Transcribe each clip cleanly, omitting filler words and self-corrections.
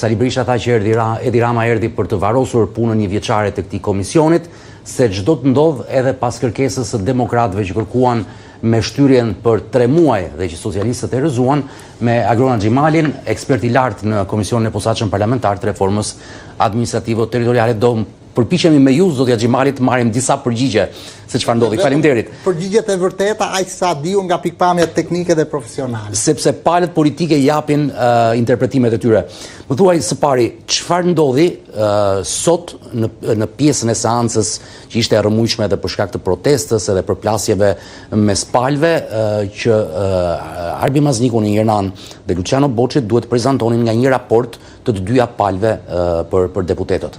Sali Berisha tha që Edi Rama erdhi për të varosur punën një vjeçare të këtij komisionit, se çdo të ndodh edhe pas kërkesës së demokratëve që kërkuan me shtyrjen për 3 muaj dhe që socialistët e rrëzuan, me Agrona Xhimalin, ekspert i lartë në Komisionin e Posaçëm Parlamentar të Reformës Administrative Territoriale. Do përpiqemi me ju, zotja Xhimali, të marrim disa përgjigje se çfarë ndodhi. Faleminderit. Përgjigjet e vërteta aq sa diu nga pikpamjet teknike dhe profesionale. Sepse palët politike japin interpretimet e tyre. Më thuaj së pari, çfarë ndodhi sot në pjesën e seancës që ishte e rrëmujshme edhe për shkak të protestës edhe për plasjeve mes palëve, që Arbi Mazniku në një anë dhe Luciano Boçi duhet të prezantonin nga një raport të dyja palëve për deputetët.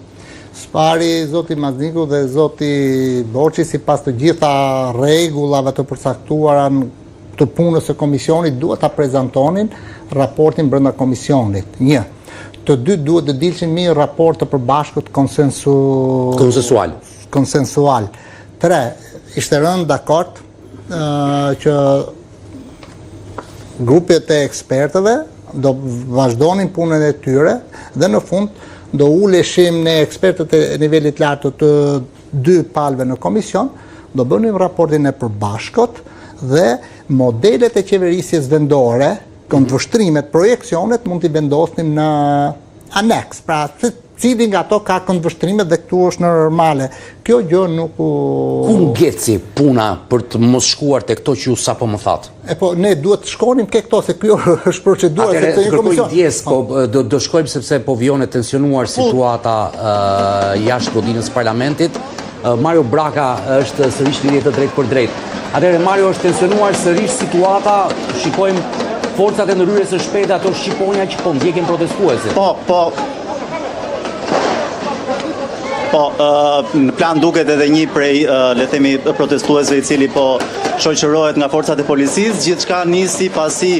Spari zoti Mazniku dhe zoti Boçi, sipas të gjitha rregullave të përcaktuara të punës së komisionit, duhet ta prezantonin raportin brenda komisionit. 1. Të dy duhet të dilshin me një raport të përbashkët konsensual. 3. Ishte rënë dakord që grupet e ekspertëve do vazhdonin punën e tyre dhe në fund do uleshim në ekspertët e nivelit lartë të dy palëve në komision, do bënim raportin e përbashkët dhe modelet e qeverisjes vendore, këndvështrimet, projekcionet mund t'i vendosnim në aneks, pra cili nga ato ka këndvështrimet dhe këtu është normale. Kjo gjë nuk Ku ngeci puna për të mos shkuar te këto që ju sapo më thatë? Ne duhet të shkonim ke këto, se kjo është procedura. Atëherë të kërkoj ndjes, do shkojmë sepse po vjen e tensionuar situata jashtë godinës parlamentit. Mario Braka është sërish lidhje të drejtë për drejtë. Atëherë Mario, është tensionuar sërish situata, shikojmë forcat e ndërhyrjes së shpejtë, ato shqiponja që po ndjekin protestuesit. Në plan duket edhe një prej, le themi, protestuesve i cili po shoqërohet nga forcat e policisë. Gjithçka nisi pasi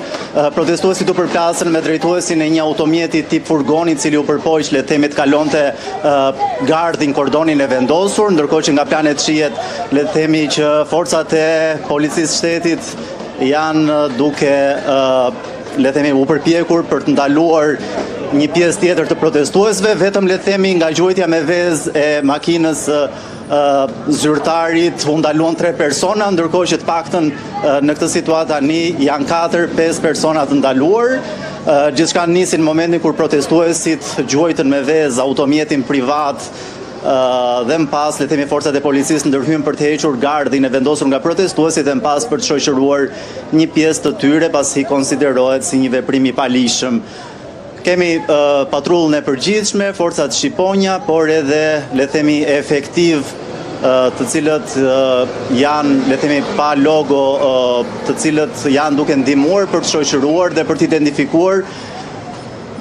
protestuesit u përplasën me drejtuesin e një automjeti tip furgoni, i cili u përpoq, le themi, të kalonte gardhin kordonin e vendosur, ndërkohë që nga planet shihet, le themi, që forcat e policisë shtetit janë duke, le themi, u përpjekur për të ndaluar një pjesë tjetër të protestuesve, vetëm le themi nga gjuajtja me vezë e makinës zyrtarit u ndaluan 3 persona, ndërkohë që të paktën në këtë situatë tani janë 4-5 persona të ndaluar. Gjithçka nisi në momentin kur protestuesit gjuajtën me vezë automjetin privat dhe më pas, le themi, forcat e policisë ndërhyn për të hequr gardhin e vendosur nga protestuesit dhe më pas për të shoqëruar një pjesë të tyre pasi konsiderohet si një veprim i palishëm. Kemi patrullën e përgjithshme, forcat shqiponja, por edhe, le themi, efektiv të cilët janë, le themi, pa logo, të cilët janë duke ndihmuar për të shoqëruar dhe për të identifikuar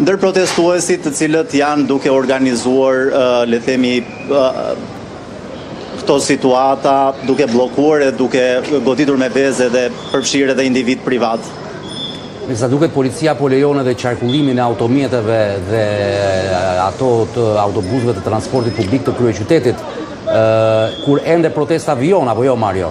ndër protestuesit të cilët janë duke organizuar, le themi, këto situata, duke bllokuar e duke goditur me vezë dhe përfshirë edhe individ privat. Sa duket, policia po lejon edhe qarkullimin e automjeteve dhe ato të autobusëve të transportit publik të kryeqytetit, kur ende protesta vijon, apo jo, Mario?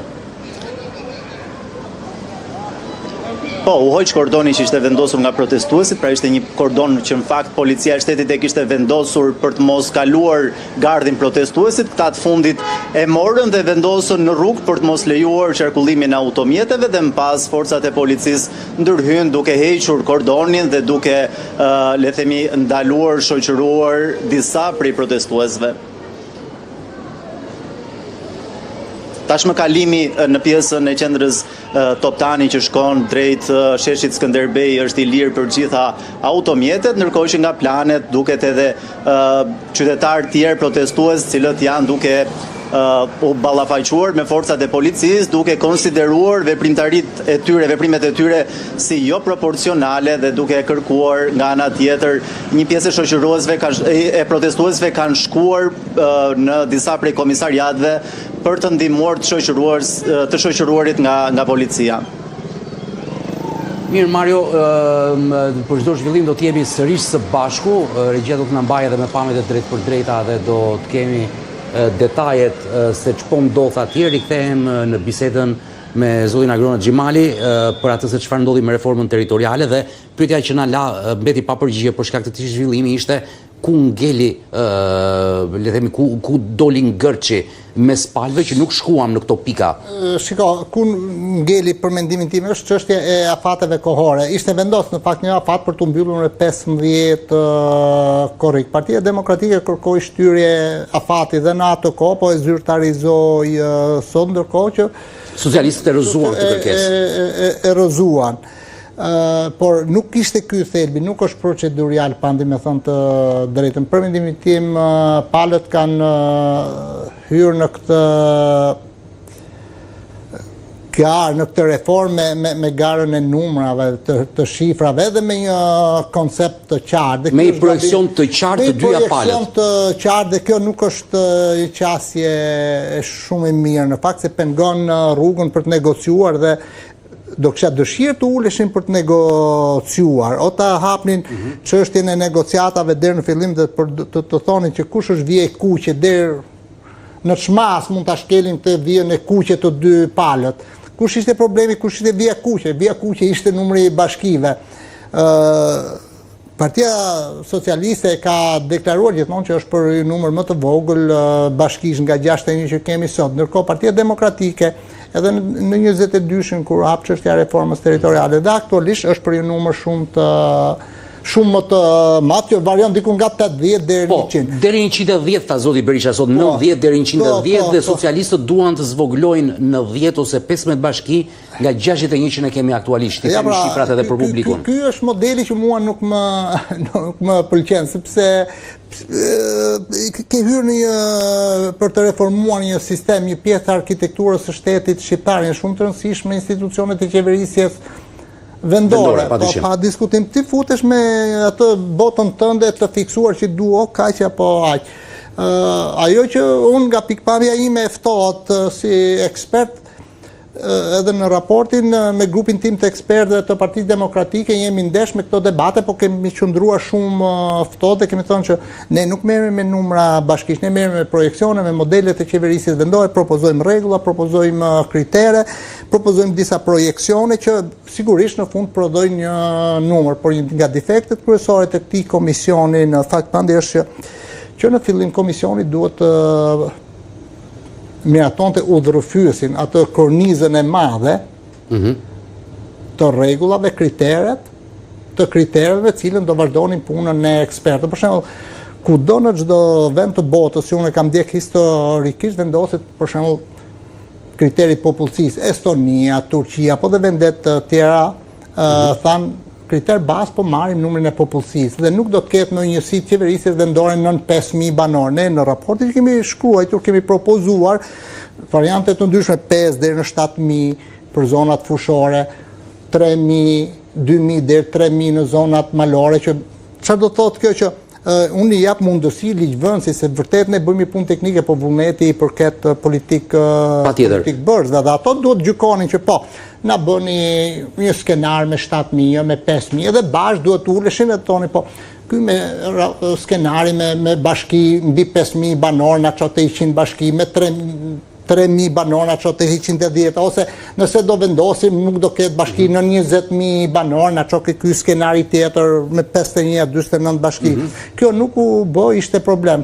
Po, u hoq kordoni që ishte vendosur nga protestuesit, pra ishte një kordon që në fakt policia e shtetit e kishte vendosur për të mos kaluar gardhin protestuesit. Këta të fundit e morën dhe vendosën në rrugë për të mos lejuar qarkullimin e automjeteve dhe më pas forcat e policisë ndërhyn duke hequr kordonin dhe duke, le themi, ndaluar, shoqëruar disa prej protestuesve. Tashmë kalimi në pjesën e qendrës Toptani që shkon drejt sheshit Skënderbej është i lirë për gjitha automjetet, ndërkohë që nga planet duket edhe qytetarë tjerë protestues, cilët janë duke u ballafaquar me forcat e policisë, duke konsideruar veprimet e tyre si jo proporcionale dhe duke kërkuar nga ana tjetër një pjesë e protestuesve kanë shkuar në disa prej komisariatëve për të ndihmuar të shoqëruarit nga policia. Mirë, Mario, për çdo zhvillim do të jemi sërish së bashku. Regjia do të na mbajë edhe me pamjet e drejtë për drejta dhe do të kemi detajet se ç'po ndodh atje. Rikthehem në bisedën me zotin Agronot Gjimali për atë se çfarë ndodhi me reformën territoriale dhe pyetja që na la mbeti pa përgjigje për shkak të këtij zhvillimi ishte ku ngeli, le të themi, ku doli ngërçi mes palëve që nuk shkuam në këto pika. Shiko, ku ngeli për mendimin tim është çështja e afateve kohore. Ishte vendosur në fakt një afat për të mbyllur në 15 korrik. Partia Demokratike kërkoi shtyrie afati dhe në atë kohë, po e zyrtarizoi sot, ndërkohë që socialistët e rrëzuan këtë kërkesë. E rrëzuan. Por nuk ishte ky thelbi, nuk është procedurial, pandi me thënë të drejtën. Për mendimin tim, palët kanë hyrë në këtë garë, në këtë reformë me garën e numrave, të shifrave, edhe me një koncept të qartë. Me një projekcion të qartë të dyja palët. Me një projekcion të qartë, dhe kjo nuk është një qasje shumë e mirë. Në fakt se pengon rrugën për të negociuar dhe do kisha dëshirë të uleshin për të negociuar, o ta hapnin çështjen e negociatave deri në fillim dhe të thonin që kush është vije e kuqe deri në çmas mund ta shkelin të vijën e kuqe të dy palët. Kush ishte problemi, kush ishte vija kuqe? Vija kuqe ishte numri i bashkive. Partia Socialiste ka deklaruar gjithmonë që është për një numër më të vogël bashkish nga 61 që kemi sot. Ndërkohë Partia Demokratike edhe në 22-shin kur hap çështja e reformës territoriale dhe aktualisht është për një numër shumë më të madh, që varion diku nga 80 deri në 100. Deri 110 tha zoti Berisha sot, 90 deri 110 dhe socialistët duan të zvoglojnë 90 ose 15 bashki nga 61 që ne kemi aktualisht. Ti kemi shifrat edhe për publikun. Ky është modeli që mua nuk më pëlqen, sepse ke hyrë për të reformuar një sistem, një pjesë të arkitekturës së shtetit shqiptar, një shumë të rëndësishme institucionet e qeverisjes vendore, pa diskutim. Ti futesh me atë botën tënde të fiksuar që duo kaq apo aq. Ajo që unë nga pikpamja ime ftohet si ekspert edhe në raportin me grupin tim të ekspertëve të Partisë Demokratike jemi ndesh me këto debate, po kemi qëndruar shumë ftohtë dhe kemi thënë që ne nuk merremi me numra bashkish, ne merremi me projeksione, me modele të qeverisjes vendore, propozojmë rregulla, propozojmë kritere, propozojmë disa projeksione që sigurisht në fund prodhojnë një numër, por një nga defektet kryesore të këtij komisioni në fakt pandi është që në fillim komisioni duhet miratonte udhërrëfyesin atë kornizën e madhe të rregullave, të kritereve cilën do vazhdonin punën e ekspertëve. Për shembull, kudo në çdo vend të botës, që unë kam ndjek historikisht, vendoset për shembull kriteri popullsisë, Estonia, Turqia, po dhe vendet të tjera thanë kriter bazë, po marrim numrin e popullsisë dhe nuk do të ketë në njësi qeverisjes vendore nën 5.000 banor. Ne në raportin që kemi shkruar, kemi propozuar variante të ndryshme 5 deri në 7.000 për zonat fushore, 3.000, 2.000 deri 3.000 në zonat malore, që çfarë do thotë kjo që unë i jap mundësi ligjvënësi se vërtet ne bëjmë punë teknike, po vullneti i përket politik bërës, dhe ato duhet gjykonin që po, na bëni një skenar me 7.000, me 5.000, edhe bashkë duhet uleshin dhe toni, po, ky me skenari me bashki mbi 5.000 banor, na qote 100 bashki, me 3.000 banor, na qote 110, ose nëse do vendosim, nuk do ketë bashki në 20.000 banor, na qote ky skenari tjetër me 51-29 bashki. Kjo nuk u bë, ishte problem.